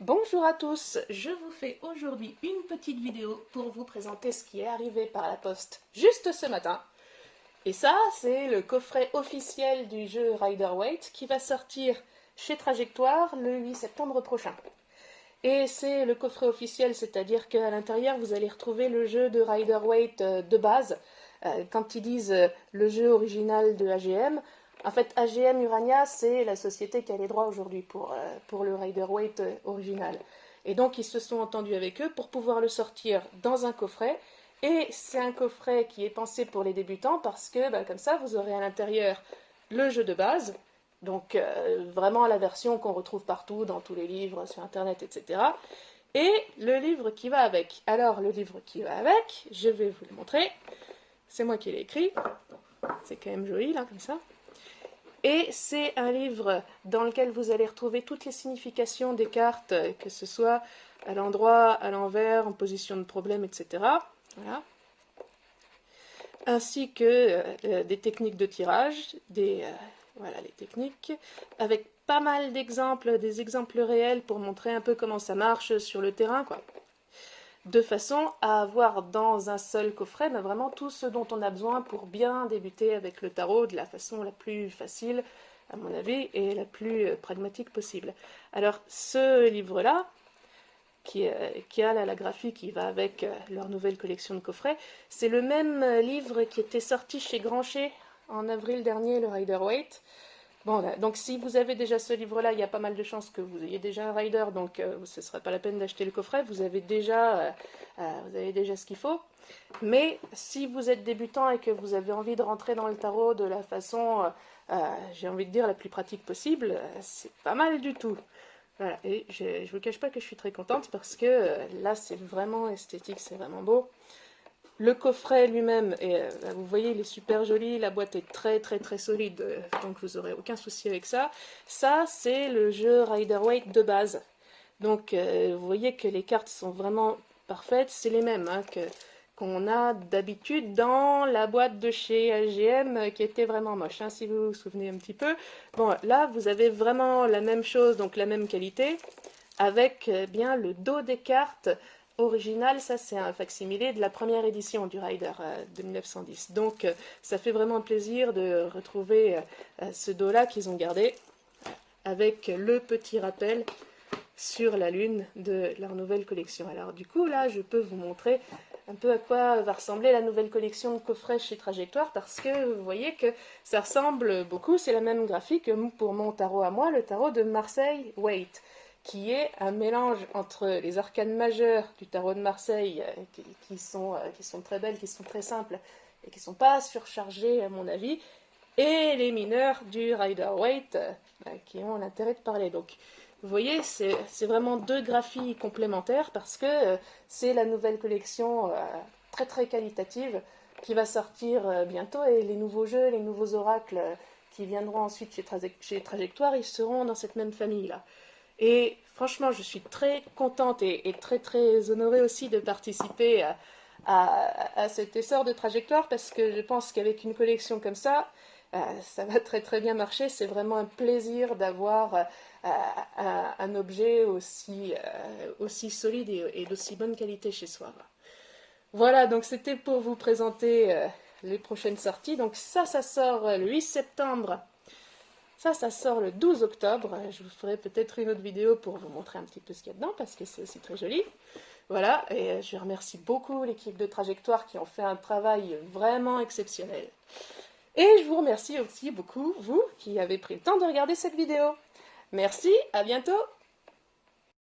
Bonjour à tous, je vous fais aujourd'hui une petite vidéo pour vous présenter ce qui est arrivé par la poste juste ce matin. Et ça, c'est le coffret officiel du jeu Rider-Waite qui va sortir chez Trajectoire le 8 septembre prochain. Et c'est le coffret officiel, c'est-à-dire qu'à l'intérieur, vous allez retrouver le jeu de Rider-Waite de base. Quand ils disent le jeu original de AGM, en fait, AGM Urania, c'est la société qui a les droits aujourd'hui pour le Rider-Waite original. Et donc, ils se sont entendus avec eux pour pouvoir le sortir dans un coffret. Et c'est un coffret qui est pensé pour les débutants parce que, comme ça, vous aurez à l'intérieur le jeu de base, donc vraiment la version qu'on retrouve partout, dans tous les livres, sur Internet, etc. Et le livre qui va avec. Alors, le livre qui va avec, je vais vous le montrer. C'est moi qui l'ai écrit. C'est quand même joli, là, comme ça. Et c'est un livre dans lequel vous allez retrouver toutes les significations des cartes, que ce soit à l'endroit, à l'envers, en position de problème, etc. Voilà. Ainsi que des techniques de tirage, voilà les techniques, avec pas mal d'exemples, des exemples réels pour montrer un peu comment ça marche sur le terrain, quoi. De façon à avoir dans un seul coffret vraiment tout ce dont on a besoin pour bien débuter avec le tarot de la façon la plus facile, à mon avis, et la plus pragmatique possible. Alors, ce livre-là, qui a la graphie qui va avec leur nouvelle collection de coffrets, c'est le même livre qui était sorti chez Grancher en avril dernier, le Rider-Waite. Bon, donc si vous avez déjà ce livre-là, il y a pas mal de chances que vous ayez déjà un rider, donc ce ne sera pas la peine d'acheter le coffret, vous avez déjà ce qu'il faut. Mais si vous êtes débutant et que vous avez envie de rentrer dans le tarot de la façon, j'ai envie de dire, la plus pratique possible, c'est pas mal du tout. Voilà, et je ne vous cache pas que je suis très contente parce que là, c'est vraiment esthétique, c'est vraiment beau. Le coffret lui-même, vous voyez, il est super joli, la boîte est très très très solide, donc vous n'aurez aucun souci avec ça. Ça, c'est le jeu Rider-Waite de base. Donc vous voyez que les cartes sont vraiment parfaites, c'est les mêmes qu'on a d'habitude dans la boîte de chez AGM qui était vraiment moche, si vous vous souvenez un petit peu. Bon, là, vous avez vraiment la même chose, donc la même qualité, avec bien le dos des cartes original, ça c'est un facsimilé de la première édition du Rider de 1910. Donc ça fait vraiment plaisir de retrouver ce dos-là qu'ils ont gardé avec le petit rappel sur la lune de leur nouvelle collection. Alors du coup là je peux vous montrer un peu à quoi va ressembler la nouvelle collection de coffrets chez Trajectoire parce que vous voyez que ça ressemble beaucoup, c'est la même graphie que pour mon tarot à moi, le tarot de Marseille Waite, qui est un mélange entre les arcanes majeures du tarot de Marseille, qui sont très belles, qui sont très simples, et qui ne sont pas surchargées à mon avis, et les mineurs du Rider-Waite, qui ont l'intérêt de parler. Donc, vous voyez, c'est vraiment deux graphies complémentaires, parce que c'est la nouvelle collection très très qualitative, qui va sortir bientôt, et les nouveaux jeux, les nouveaux oracles qui viendront ensuite chez Trajectoire, ils seront dans cette même famille-là. Et franchement, je suis très contente et très très honorée aussi de participer à cet essor de Trajectoire parce que je pense qu'avec une collection comme ça va très très bien marcher. C'est vraiment un plaisir d'avoir un objet aussi solide et d'aussi bonne qualité chez soi. Voilà, donc c'était pour vous présenter les prochaines sorties. Donc ça sort le 8 septembre. Ça sort le 12 octobre. Je vous ferai peut-être une autre vidéo pour vous montrer un petit peu ce qu'il y a dedans, parce que c'est aussi très joli. Voilà, et je remercie beaucoup l'équipe de Trajectoire qui ont fait un travail vraiment exceptionnel. Et je vous remercie aussi beaucoup, vous, qui avez pris le temps de regarder cette vidéo. Merci, à bientôt!